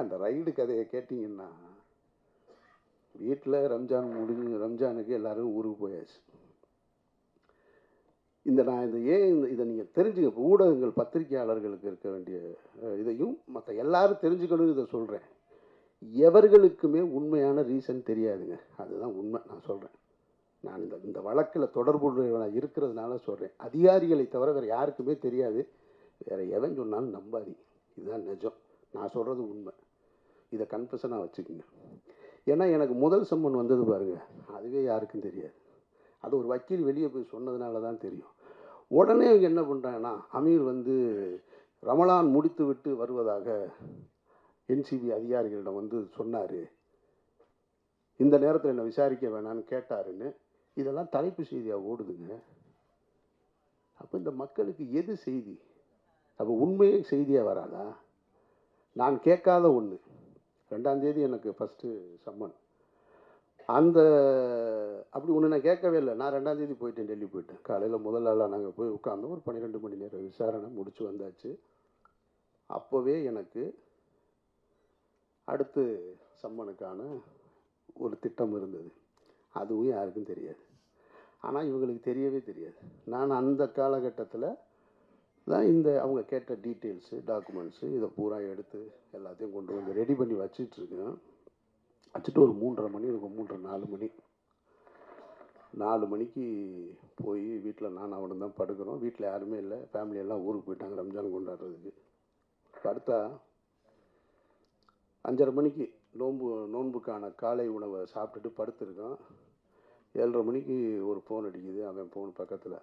அந்த ரைடு கதையை கேட்டிங்கன்னா, வீட்டில் ரம்ஜான் முடிஞ்சு ரம்ஜானுக்கு எல்லோரும் ஊருக்கு போயாச்சு. நான் இதை நீங்கள் தெரிஞ்சுக்க, இப்போ ஊடகங்கள் பத்திரிகையாளர்களுக்கு இருக்க வேண்டிய இதையும் மற்ற எல்லாரும் தெரிஞ்சுக்கணும்னு இதை சொல்கிறேன். எவர்களுக்குமே உண்மையான ரீசன் தெரியாதுங்க. அதுதான் உண்மை. நான் சொல்கிறேன், நான் இந்த வழக்கில் தொடர்புடையவனாக இருக்கிறதுனால சொல்கிறேன். அதிகாரிகளை தவிர வேறு யாருக்குமே தெரியாது. வேறு எவன் சொன்னாலும் நம்பாதீங்க. இதுதான் நிஜம். நான் சொல்கிறது உண்மை. இதை கன்ஃபெஷனாக வச்சுக்கோங்க. ஏன்னா எனக்கு முதல் சம்மன் வந்தது பாருங்கள், அதுவே யாருக்கும் தெரியாது. அது ஒரு வக்கீல் வெளியே போய் சொன்னதுனால தான் தெரியும். உடனே அவங்க என்ன பண்ணுறாங்கன்னா, அமீர் ரமலான் முடித்து விட்டு வருவதாக என்சிபி அதிகாரிகளிடம் சொன்னார், இந்த நேரத்தில் என்னை விசாரிக்க வேணான்னு கேட்டாருன்னு இதெல்லாம் தலைப்பு செய்தியாக ஓடுதுங்க. அப்போ இந்த மக்களுக்கு எது செய்தி? அப்போ உண்மையே செய்தியாக வராதா? நான் கேட்காத ஒன்று, 2ஆம் தேதி எனக்கு ஃபஸ்ட்டு சம்மன். அப்படி ஒன்று நான் கேட்கவே இல்லை. நான் 2ஆம் தேதி போயிட்டேன், டெல்லி போயிட்டேன். காலையில் முதல் நாளாக நாங்கள் போய் உட்காந்தோம். ஒரு 12 மணி நேரம் விசாரணை முடிச்சு வந்தாச்சு. அப்போவே எனக்கு அடுத்து சம்மனுக்கான ஒரு திட்டம் இருந்தது. அதுவும் யாருக்கும் தெரியாது. ஆனால் இவங்களுக்கு தெரியவே தெரியாது. நான் அந்த காலகட்டத்தில் தான் அவங்க கேட்ட டீட்டெயில்ஸு, டாக்குமெண்ட்ஸு இதை பூரா எடுத்து எல்லாத்தையும் கொண்டு வந்து ரெடி பண்ணி வச்சிட்ருக்கேன். வச்சுட்டு ஒரு 3:30 மணி இருக்கும், 3:30 4 மணி. 4 மணிக்கு போய் வீட்டில் நான் அவனும் தான் படுக்கிறோம். வீட்டில் யாருமே இல்லை, ஃபேமிலியெல்லாம் ஊருக்கு போயிட்டாங்க ரம்ஜான் கொண்டாடுறதுக்கு. படுத்தா 5:30 மணிக்கு நோன்புக்கான காலை உணவை சாப்பிட்டுட்டு படுத்துருக்கான். 7:30 மணிக்கு ஒரு ஃபோன் அடிக்குது. அவன் ஃபோன் பக்கத்தில்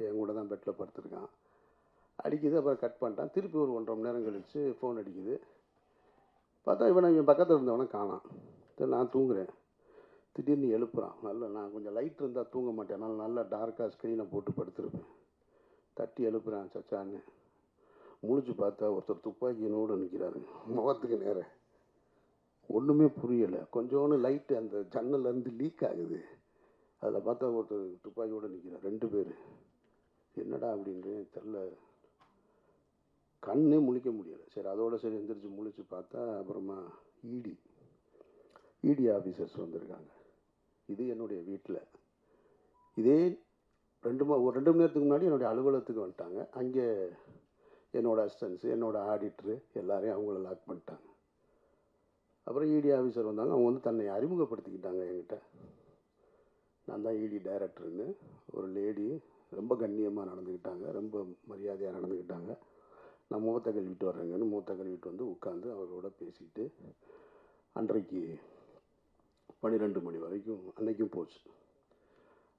என் கூட தான் பெட்டில் படுத்துருக்கான். அடிக்குது. அப்புறம் கட் பண்ணிட்டான். திருப்பி ஒரு 1.5 மணி நேரம் கழித்து ஃபோன் அடிக்குது. பார்த்தா இவன் பக்கத்தில் இருந்தவனை காணான். நான் தூங்குறேன். திடீர்னு எழுப்புறான். நான் கொஞ்சம் லைட் இருந்தால் தூங்க மாட்டேன், அதனால் நல்லா டார்க்காக ஸ்க்ரீனை போட்டு படுத்துருப்பேன். தட்டி எழுப்புறான், சச்சான்னு. முழிச்சு பார்த்தா ஒருத்தர் துப்பாக்கியினோடு நிற்கிறாரு, முகத்துக்கு நேர. ஒன்றுமே புரியலை. கொஞ்சோன்னு லைட்டு அந்த ஜன்னல்லேருந்து லீக் ஆகுது. அதில் பார்த்தா ஒருத்தர் துப்பாக்கியோடு நிற்கிறார், 2 பேர். என்னடா அப்படின்னு தெரில, கண்ணே முழிக்க முடியலை. சரி, அதோடு சரி எந்திரிச்சு முழிச்சு பார்த்தா அப்புறமா இடி ஆஃபீஸர்ஸ் வந்திருக்காங்க. இது என்னுடைய வீட்டில். இதே ஒரு 2 மணி நேரத்துக்கு முன்னாடி என்னுடைய அலுவலகத்துக்கு வந்துட்டாங்க. அங்கே என்னோடய அசிஸ்டன்ஸு, என்னோடய ஆடிட்ரு எல்லாரையும் அவங்கள லாக் பண்ணிட்டாங்க. அப்புறம் இடி ஆஃபீஸர் வந்தாங்க. அவங்க தன்னை அறிமுகப்படுத்திக்கிட்டாங்க என்கிட்ட. நான் தான் இடி டைரக்டருன்னு. ஒரு லேடி ரொம்ப கண்ணியமாக நடந்துக்கிட்டாங்க, ரொம்ப மரியாதையாக நடந்துக்கிட்டாங்க. நான் மூத்த கழுவிட்டு வர்றேங்கன்னு மூத்த கழுவிட்டு உட்காந்து அவரோட பேசிக்கிட்டு அன்றைக்கு 12 மணி வரைக்கும் அன்றைக்கும் போச்சு.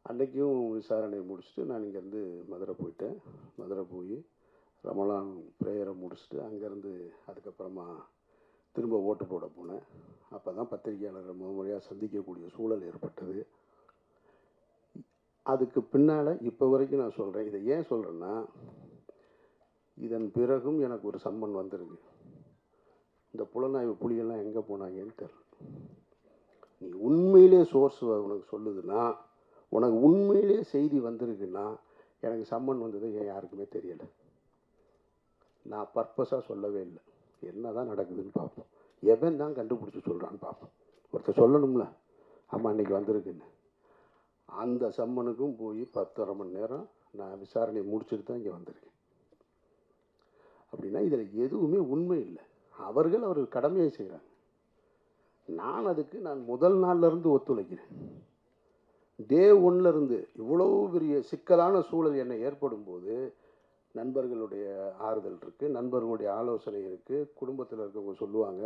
அன்றைக்கும் விசாரணை முடிச்சுட்டு நான் இங்கேருந்து மதுரை போயிட்டேன். மதுரை போய் ரமலான் ப்ரேயரை முடிச்சுட்டு அங்கேருந்து அதுக்கப்புறமா திரும்ப ஓட்டு போட போனேன். அப்போ தான் பத்திரிகையாளரை முறையாக சந்திக்கக்கூடிய சூழல் ஏற்பட்டது. அதுக்கு பின்னால் இப்போ வரைக்கும் நான் சொல்கிறேன். இதை ஏன் சொல்கிறேன்னா, இதன் பிறகும் எனக்கு ஒரு சம்மன் வந்திருக்கு. இந்த புலனாய்வு புலிகள்லாம் எங்கே போனாங்கன்னு தெரியல. நீ உண்மையிலே சோர்ஸ் உனக்கு சொல்லுதுன்னா, உனக்கு உண்மையிலே செய்தி வந்திருக்குன்னா, எனக்கு சம்மன் வந்தது ஏன் யாருக்குமே தெரியலை. நான் பர்பஸாக சொல்லவே இல்லை. என்ன தான் நடக்குதுன்னு பார்ப்போம். எவன் தான் கண்டுபிடிச்சி சொல்கிறான்னு பார்ப்போம். ஒருத்தர் சொல்லணும்ல, ஆமாம் அன்றைக்கி வந்திருக்குன்னு. அந்த சம்மனுக்கும் போய் 10:30 மணி நேரம் நான் விசாரணை முடிச்சுட்டு தான் இங்கே வந்திருக்கேன். அப்படின்னா இதில் எதுவுமே உண்மை இல்லை. அவர்கள் கடமையை செய்கிறாங்க. நான் முதல் நாள்லேருந்து ஒத்துழைக்கிறேன். டே 1லேருந்து இவ்வளோ பெரிய சிக்கலான சூழல் என்னை ஏற்படும் போது நண்பர்களுடைய ஆறுதல் இருக்குது, நண்பர்களுடைய ஆலோசனை இருக்குது. குடும்பத்தில் இருக்கவங்க சொல்லுவாங்க,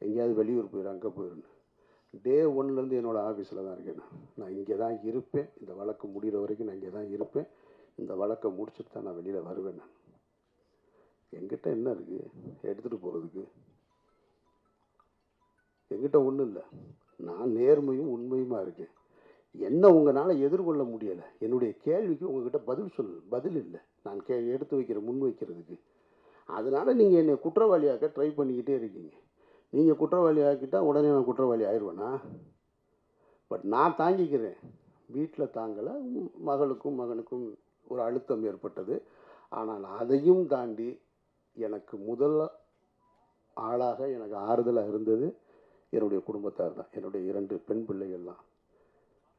எங்கேயாவது வெளியூர் போயிடும், அங்கே போயிடுன்னு. டே 1லேருந்து என்னோடய ஆஃபீஸில் தான் இருக்கேன். நான் இங்கே தான் இருப்பேன். இந்த வழக்கு முடிகிற வரைக்கும் நான் இங்கே தான் இருப்பேன். இந்த வழக்கை முடிச்சுட்டு தான் நான் வெளியில் வருவேன். நான் என்கிட்ட என்ன இருக்குது எடுத்துகிட்டு போகிறதுக்கு? என்கிட்ட ஒன்றும் இல்லை. நான் நேர்மையும் உண்மையுமா இருக்கேன். என்ன உங்களால் எதிர்கொள்ள முடியலை, என்னுடைய கேள்விக்கு உங்ககிட்ட பதில் இல்லை. நான் எடுத்து முன் வைக்கிறதுக்கு. அதனால் நீங்கள் என்னை குற்றவாளியாக்க ட்ரை பண்ணிக்கிட்டே இருக்கீங்க. நீங்கள் குற்றவாளி ஆக்கிட்டால் உடனே நான் குற்றவாளி ஆயிடுவேனா? பட் நான் தாங்கிக்கிறேன். வீட்டில் தாங்கலை, மகளுக்கும் மகனுக்கும் ஒரு அழுத்தம் ஏற்பட்டது. ஆனால் அதையும் தாண்டி எனக்கு முதல்ல ஆளாக எனக்கு ஆறுதலாக இருந்தது என்னுடைய குடும்பத்தார் தான். என்னுடைய 2 பெண் பிள்ளைகள் தான்.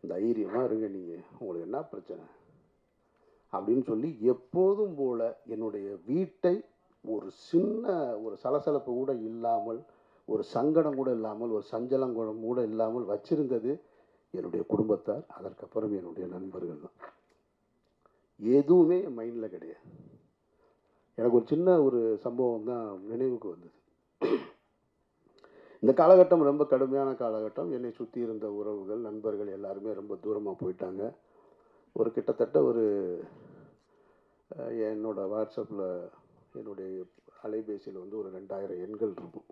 தைரியமாக இருங்க நீங்கள், உங்களுக்கு என்ன பிரச்சனை அப்படின்னு சொல்லி எப்போதும் போல் என்னுடைய வீட்டை ஒரு சின்ன ஒரு சலசலப்பு கூட இல்லாமல், ஒரு சங்கடம் கூட இல்லாமல், ஒரு சஞ்சலம் கூட இல்லாமல் வச்சிருந்தது என்னுடைய குடும்பத்தார். அதற்கப்புறம் என்னுடைய நண்பர்கள் தான். எதுவுமே என் மைண்டில் கிடையாது. எனக்கு ஒரு சின்ன ஒரு சம்பவம் தான் நினைவுக்கு வந்தது. இந்த காலகட்டம் ரொம்ப கடுமையான காலகட்டம். என்னை சுற்றி இருந்த உறவுகள், நண்பர்கள் எல்லாருமே ரொம்ப தூரமாக போயிட்டாங்க. ஒரு கிட்டத்தட்ட ஒரு என்னோடய வாட்ஸ்அப்பில் என்னுடைய அலைபேசியில் வந்து ஒரு 2000 எண்கள் இருக்கும்.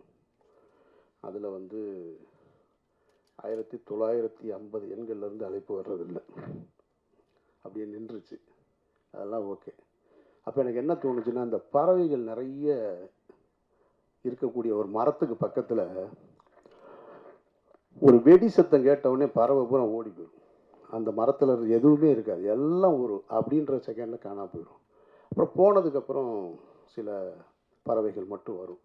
அதில் வந்து 1950 எண்கள்லேருந்து அழைப்பு வர்றதில்லை, அப்படியே நின்றுச்சு. அதெல்லாம் ஓகே. அப்போ எனக்கு என்ன தோணுச்சுன்னா, அந்த பறவைகள் நிறைய இருக்கக்கூடிய ஒரு மரத்துக்கு பக்கத்தில் ஒரு வெடி சத்தம் கேட்டவுடனே பறவை பூரா ஓடி போயிடும். அந்த மரத்தில் எதுவுமே இருக்காது, எல்லாம் ஒரு அப்படின்ற செகண்டில் காணாம போயிடும். அப்புறம் போனதுக்கப்புறம் சில பறவைகள் மட்டும் வரும்.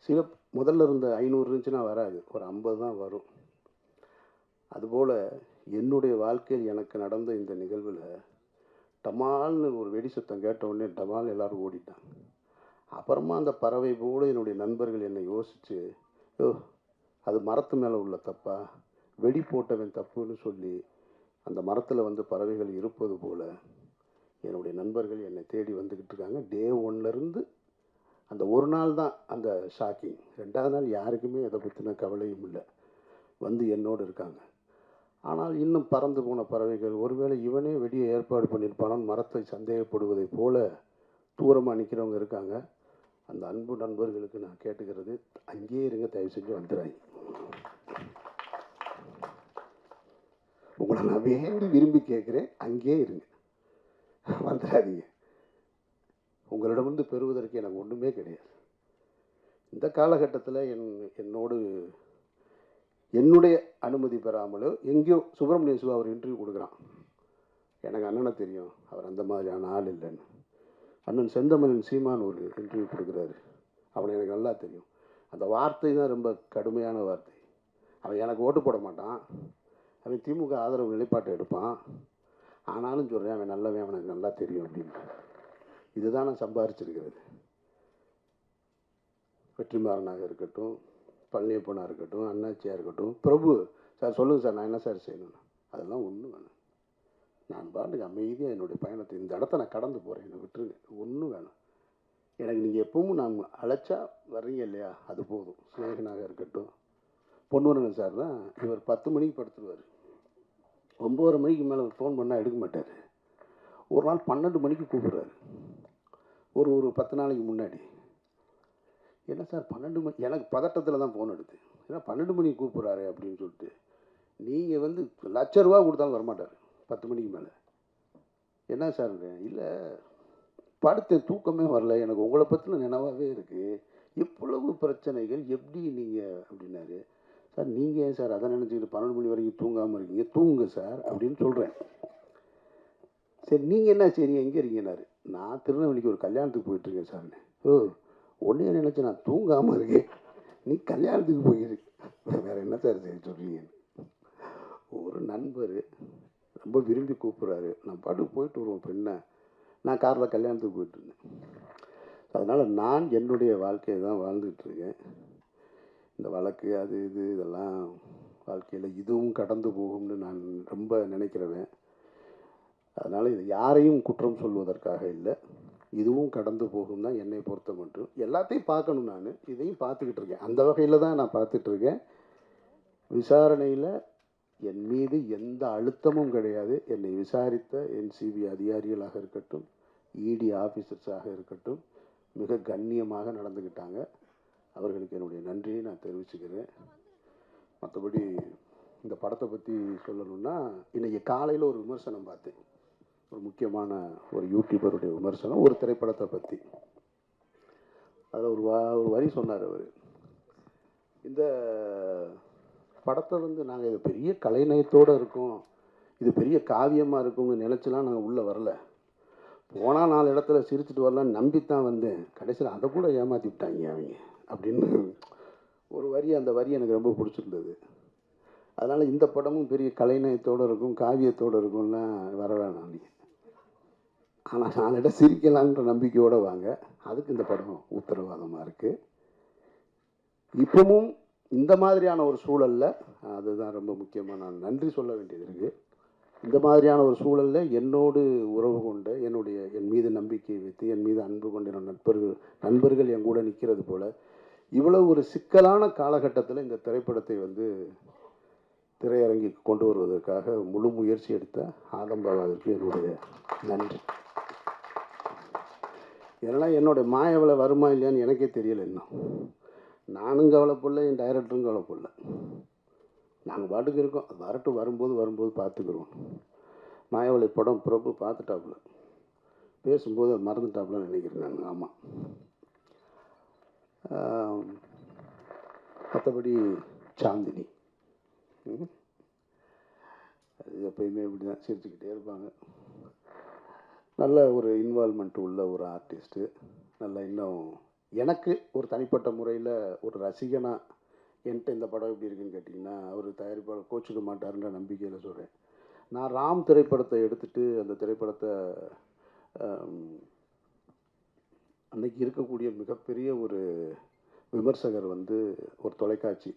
சில முதல்ல இருந்த 500 இருந்துச்சுன்னா வராது, ஒரு 50 தான் வரும். அதுபோல் என்னுடைய வாழ்க்கையில் எனக்கு நடந்த இந்த நிகழ்வில் டமால்னு ஒரு வெடி சத்தம் கேட்ட உடனே டமால் எல்லோரும் ஓடிட்டாங்க. அப்புறமா அந்த பறவை போல என்னுடைய நண்பர்கள் என்னை யோசித்து, ஓ அது மரத்து மேலே உள்ள தப்பா, வெடி போட்டவன் தப்புன்னு சொல்லி அந்த மரத்தில் வந்து பறவைகள் இருப்பது போல் என்னுடைய நண்பர்கள் என்னை தேடி வந்துக்கிட்டு இருக்காங்க. டே 1லேருந்து அந்த ஒரு நாள் தான் அந்த ஷாக்கிங். 2வது நாள் யாருக்குமே அதை பற்றின கவலையும் இல்லை, வந்து என்னோடு இருக்காங்க. ஆனால் இன்னும் பறந்து போன பறவைகள், ஒருவேளை இவனே வெடியை ஏற்பாடு பண்ணியிருப்பானான்னு மரத்தை சந்தேகப்படுவதை போல தூரமாக நிற்கிறவங்க இருக்காங்க. அந்த அன்பு நண்பர்களுக்கு நான் கேட்டுக்கிறது, அங்கேயே இருங்க, தயவு செஞ்சு வந்துடுறாங்க. உங்களை நான் வேண்டி விரும்பி கேட்குறேன், அங்கேயே இருங்க, வந்துடாதீங்க. உங்களிடமிருந்து பெறுவதற்கு எனக்கு ஒன்றுமே கிடையாது. இந்த காலகட்டத்தில் என்னோடு என்னுடைய அனுமதி பெறாமலோ எங்கேயோ சுப்பிரமணிய சிவா அவர் இன்டர்வியூ கொடுக்குறான். எனக்கு அண்ணனை தெரியும், அவர் அந்த மாதிரியான ஆள் இல்லைன்னு. அண்ணன் செந்தமிழன் சீமான் ஒரு இன்டர்வியூ கொடுக்குறாரு, அவனை எனக்கு நல்லா தெரியும். அந்த வார்த்தை தான் ரொம்ப கடுமையான வார்த்தை. அவன் எனக்கு ஓட்டு போட மாட்டான், அவன் திமுக ஆதரவு நிலைப்பாட்டை எடுப்பான், ஆனாலும் சொல்கிறேன் அவன் நல்லவன், அவனுக்கு நல்லா தெரியும் அப்படின்னு. இதுதான் நான் சம்பாரிச்சிருக்கிறது. வெற்றிமாறனாக இருக்கட்டும், பழனியப்பனாக இருக்கட்டும், அண்ணாச்சியாக இருக்கட்டும், பிரபு சார் சொல்லுங்கள் சார் நான் என்ன சார் செய்யணும், அதெல்லாம் ஒன்றும் வேணும். நான் பாட்டுக்கு அமைதியாக என்னுடைய பயணத்தை இந்த இடத்த நான் கடந்து போகிறேன், என்னை விட்டுருங்க, ஒன்றும் வேணும் எனக்கு. நீங்கள் எப்பவும் நான் அழைச்சா வர்றீங்க இல்லையா, அது போதும். ஸ்நேகனாக இருக்கட்டும், பொன்வரன் சார் தான், இவர் 10 மணிக்கு படுத்துருவார், 9:30 மணிக்கு மேலே ஃபோன் பண்ணால் எடுக்க மாட்டார். ஒரு நாள் 12 மணிக்கு கூப்பிட்றாரு, ஒரு 10 நாளைக்கு முன்னாடி. என்ன சார் 12 மணி, எனக்கு பதட்டத்தில் தான் ஃபோன் எடுத்து, ஏன்னா 12 மணிக்கு கூப்பிட்றாரு அப்படின்னு சொல்லிட்டு. நீங்கள் வந்து ₹1,00,000 கொடுத்தாலும் வரமாட்டார் 10 மணிக்கு மேலே. என்ன சார், இல்லை படுத்த தூக்கமே வரல, எனக்கு உங்களை பற்றின நினைவாகவே இருக்குது, இவ்வளவு பிரச்சனைகள் எப்படி நீங்கள் அப்படின்னாரு. சார் நீங்கள் ஏன் சார் அதை நினச்சிக்கிட்டு 12 மணி வரைக்கும் தூங்காமல் இருக்கீங்க, தூங்குங்க சார் அப்படின்னு சொல்கிறேன். சரி நீங்கள் என்ன செய்றீங்க, எங்கே இருக்கீங்கன்னாரு. நான் திருநெல்வேலிக்கு ஒரு கல்யாணத்துக்கு போயிட்டுருக்கேன் சார்னு. ஓ ஒன்றே நினச்சி நான் தூங்காமல் இருக்கேன், நீ கல்யாணத்துக்கு போயிருக்கு, வேறு என்ன சார் செய்ய சொல்கிறீங்க. ஒரு நண்பர் ரொம்ப விரும்பி கூப்பிட்றாரு, நான் பாட்டுக்கு போயிட்டு வருவோம் பெண்ணை, நான் காரில் கல்யாணத்துக்கு போயிட்டுருந்தேன். அதனால் நான் என்னுடைய வாழ்க்கையை தான் வாழ்ந்துகிட்ருக்கேன். இந்த வழக்கு அது இது இதெல்லாம் வாழ்க்கையில் இதுவும் கடந்து போகும்னு நான் ரொம்ப நினைக்கிறவன். அதனால் இது யாரையும் குற்றம் சொல்வதற்காக இல்லை, இதுவும் கடந்து போகும் தான் என்னை பொறுத்த மட்டும். எல்லாத்தையும் பார்க்கணும், நான் இதையும் பார்த்துக்கிட்டு இருக்கேன், அந்த வகையில் தான் நான் பார்த்துட்ருக்கேன். விசாரணையில் என் மீது எந்த அழுத்தமும் கிடையாது. என்னை விசாரித்த என்சிபி அதிகாரிகளாக இருக்கட்டும், இடி ஆஃபீஸர்ஸாக இருக்கட்டும், மிக கண்ணியமாக நடந்துக்கிட்டாங்க. அவர்களுக்கு என்னுடைய நன்றியை நான் தெரிவிச்சுக்கிறேன். மற்றபடி இந்த படத்தை பற்றி சொல்லணுன்னா, இன்றைக்கி காலையில் ஒரு விமர்சனம் பார்த்தேன், ஒரு முக்கியமான ஒரு யூடியூபருடைய விமர்சனம் ஒரு திரைப்படத்தை பற்றி. அதில் ஒரு வரி சொன்னார் அவர், இந்த படத்தை வந்து நாங்கள் இது பெரிய கலைநயத்தோடு இருக்கோம், இது பெரிய காவியமாக இருக்கும்னு நினச்சிலாம் நாங்கள் உள்ளே வரல, போனால் 4 இடத்துல சிரிச்சுட்டு வரலான்னு நம்பித்தான் வந்தேன், கடைசியில் அதை கூட ஏமாற்றி விட்டாங்க அவங்க அப்படின்னு ஒரு வரி, அந்த வரி எனக்கு ரொம்ப பிடிச்சிருந்தது. அதனால் இந்த படமும் பெரிய கலைநயத்தோடு இருக்கும், காவியத்தோடு இருக்கும்லாம் வர வேணாம் நீங்கள். ஆனால் 4 இடம் சிரிக்கலான்ற நம்பிக்கையோடு வாங்க. அதுக்கு இந்த படம் உத்தரவாதமாக இருக்குது. இப்பவும் இந்த மாதிரியான ஒரு சூழலில், அதுதான் ரொம்ப முக்கியமாக நான் நன்றி சொல்ல வேண்டியது இருக்குது. இந்த மாதிரியான ஒரு சூழலில் என்னோடு உறவு கொண்ட, என் மீது நம்பிக்கை வைத்து, என் மீது அன்பு கொண்ட நண்பர்கள் என் கூட நிற்கிறது போல், இவ்வளோ ஒரு சிக்கலான காலகட்டத்தில் இந்த திரைப்படத்தை வந்து திரையரங்கிற்கு கொண்டு வருவதற்காக முழு முயற்சி எடுத்த ஆதம்பாபாவிற்கு என்னுடைய நன்றி. ஏன்னா என்னுடைய மாயவளை வருமா இல்லையான்னு எனக்கே தெரியலை இன்னும். நானும் கவலைப்படல, என் டைரக்டரும் கவலைப்படல. நாங்கள் பாட்டுக்கு இருக்கோம், அது வரட்டும், வரும்போது பார்த்துக்குறோம். மாயவளை படம் பிரபு பார்த்துட்டாப்புல, பேசும்போது அது மறந்துட்டாப்புலன்னு நினைக்கிறேன் நான். ஆமாம். மற்றபடி சாந்தினி அது எப்பயுமே இப்படி தான் சிரிச்சுக்கிட்டே இருப்பாங்க. நல்ல ஒரு இன்வால்மெண்ட் உள்ள ஒரு ஆர்டிஸ்ட்டு. நல்ல இன்னும் எனக்கு ஒரு தனிப்பட்ட முறையில் ஒரு ரசிகனாக என்கிட்ட இந்த படம் எப்படி இருக்குன்னு கேட்டிங்கன்னா, அவர் தயாரிப்பாளர் கோச்சிக்க மாட்டாருன்ற நம்பிக்கையில் சொல்கிறேன். நான் ராம் திரைப்படத்தை எடுத்துகிட்டு அந்த திரைப்படத்தை அன்றைக்கி இருக்கக்கூடிய மிகப்பெரிய ஒரு விமர்சகர் வந்து ஒரு தொலைக்காட்சி,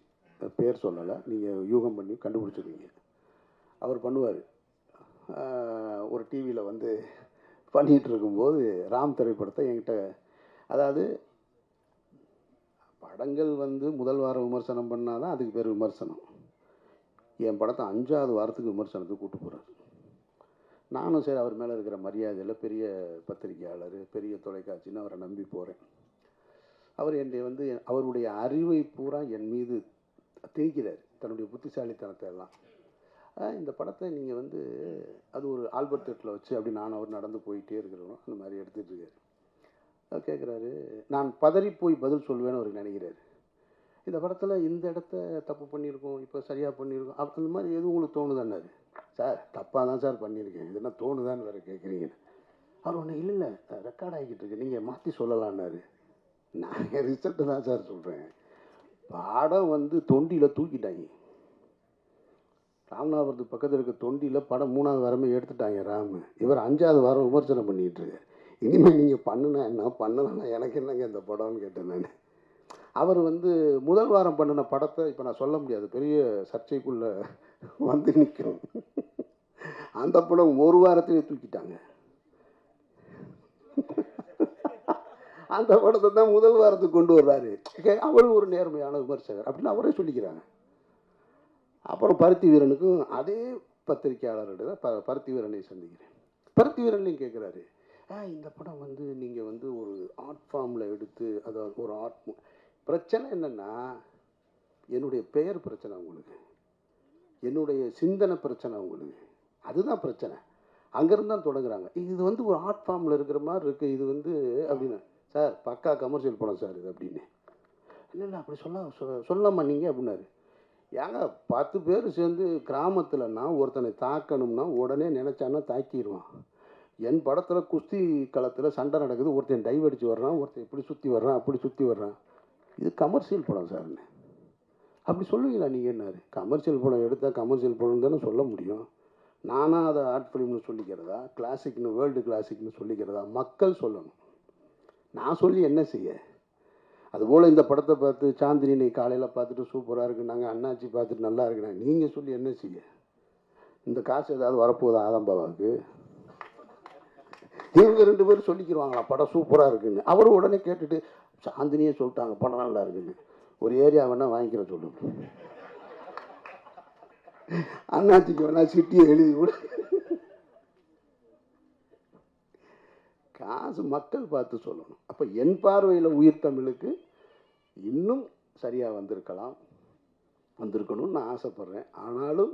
பேர் சொல்லலை, நீங்கள் யூகம் பண்ணி கண்டுபிடிச்சிருவீங்க. அவர் பண்ணுவார், ஒரு டிவியில் வந்து பண்ணிகிட்டு இருக்கும்போது ராம் திரைப்படத்தை என்கிட்ட, அதாவது படங்கள் வந்து முதல் வாரம் விமர்சனம் பண்ணால் தான் அதுக்கு பேர் விமர்சனம். என் படத்தை 5ஆவது வாரத்துக்கு விமர்சனத்துக்கு கூப்பிட்டு போகிறார். நானும் சரி அவர் மேலே இருக்கிற மரியாதையில் பெரிய பத்திரிகையாளர், பெரிய தொலைக்காட்சின்னு அவரை நம்பி போகிறேன். அவர் என்னை வந்து அவருடைய அறிவை பூரா என் மீது திணிக்கிறார், தன்னுடைய புத்திசாலித்தனத்தை எல்லாம். இந்த படத்தை நீங்கள் வந்து அது ஒரு ஆல்பர்ட் தேட்டரில் வச்சு அப்படி நான் அவர் நடந்து போயிட்டே இருக்கிறோம், அந்த மாதிரி எடுத்துகிட்டு இருக்காரு. அவர் கேட்குறாரு, நான் பதறி போய் பதில் சொல்வேன்னு அவர் நினைக்கிறாரு. இந்த படத்தில் இந்த இடத்த தப்பு பண்ணியிருக்கோம், இப்போ சரியாக பண்ணியிருக்கோம், அந்த மாதிரி எதுவும் உங்களுக்கு தோணுதான்னாரு. சார் தப்பாக தான் சார் பண்ணியிருக்கேன், இது என்ன தோணுதான்னு வேறு கேட்குறீங்கன்னு. அவர் ஒன்று இல்லை ரெக்கார்ட் ஆகிக்கிட்டு இருக்கு, நீங்கள் மாற்றி சொல்லலான்னாரு. நான் என் ரிசல்ட்டு தான் சார் சொல்கிறேன். படம் வந்து தொண்டியில் தூக்கிட்டாங்க. ராமநாதபுரத்துக்கு பக்கத்தில் இருக்க தொண்டியில் படம் 3ஆவது வாரமே எடுத்துட்டாங்க ராமு. இவர் 5ஆவது வாரம் விமர்சனம் பண்ணிகிட்டு இருக்கார். இனிமேல் நீங்கள் பண்ணுனா என்ன, பண்ணலன்னா எனக்கு என்னங்க இந்த படம்னு கேட்டேன் நான். அவர் வந்து முதல் வாரம் பண்ணின படத்தை இப்போ நான் சொல்ல முடியாது, பெரிய சர்ச்சைக்குள்ளே வந்து நிற்கும். அந்த படம் ஒரு வாரத்திலே தூக்கிட்டாங்க. அந்த படத்தை தான் முதல் வாரத்துக்கு கொண்டு வர்றாரு. அவர் ஒரு நேர்மையான விமர்சகர் அப்படின்னு அவரே சொல்லிக்கிறாங்க. அப்புறம் பருத்தி வீரனுக்கும் அதே பத்திரிகையாளர்கிட்ட தான் பருத்தி வீரனை சந்திக்கிறேன். பருத்தி வீரன்லையும் கேட்குறாரு, இந்த படம் வந்து நீங்கள் வந்து ஒரு ஆர்ட் ஃபார்மில் எடுத்து, அதாவது ஒரு ஆர்ட் பிரச்சனை என்னென்னா, என்னுடைய பெயர் பிரச்சனை உங்களுக்கு, என்னுடைய சிந்தனை பிரச்சனை உங்களுக்கு, அதுதான் பிரச்சனை. அங்கேருந்து தான் தொடங்குறாங்க. இது வந்து ஒரு ஆர்ட் ஃபார்மில் இருக்கிற மாதிரி இருக்குது, இது வந்து அப்படின்னு. சார் பக்கா கமர்ஷியல் படம் சார் இது அப்படின்னு. இல்லை அப்படி சொல்லாமா நீங்கள் அப்படின்னாரு. ஏங்க 10 பேர் சேர்ந்து கிராமத்தில்னா ஒருத்தனை தாக்கணும்னா உடனே நினச்சான்னா தாக்கிடுவான். என் படத்தில் குஸ்தி களத்தில் சண்டை நடக்குது, ஒருத்தன் டைவ் அடித்து வர்றான், ஒருத்தன் இப்படி சுற்றி வர்றான், அப்படி சுற்றி வர்றான், இது கமர்ஷியல் படம் சார்னு. அப்படி சொல்லுவீங்களா நீங்கள் என்னாரு? கமர்ஷியல் படம் எடுத்தால் கமர்ஷியல் படம் தானே சொல்ல முடியும். நானாக அதை ஆர்ட் ஃபிலிம்னு சொல்லிக்கிறதா, கிளாசிக்னு வேர்ல்டு கிளாசிக்னு சொல்லிக்கிறதா? மக்கள் சொல்லணும், நான் சொல்லி என்ன செய்ய? அதுபோல் இந்த படத்தை பார்த்து சாந்தினி காலையில் பார்த்துட்டு சூப்பராக இருக்குது, நாங்கள் அண்ணாச்சி பார்த்துட்டு நல்லா இருக்குண்ணா, நீங்கள் சொல்லி என்ன செய்ய? இந்த காசு ஏதாவது வரப்போகுதா ஆதம்பாபாவுக்கு? இவங்க 2 பேரும் சொல்லிக்கிடுவாங்களா படம் சூப்பராக இருக்குன்னு. அவரும் உடனே கேட்டுட்டு சாந்தினியே சொல்லிட்டாங்க படம் நல்லா இருக்குன்னு, ஒரு ஏரியா வேணால் வாங்கிக்கிற சொல்லுங்க, அண்ணாச்சிக்கு வேணா சிட்டியை எழுதி கூட. காசு மக்கள் பார்த்து சொல்லணும். அப்போ என் பார்வையில் உயிர் தமிழுக்கு இன்னும் சரியாக வந்திருக்கணும்னு நான் ஆசைப்பட்றேன். ஆனாலும்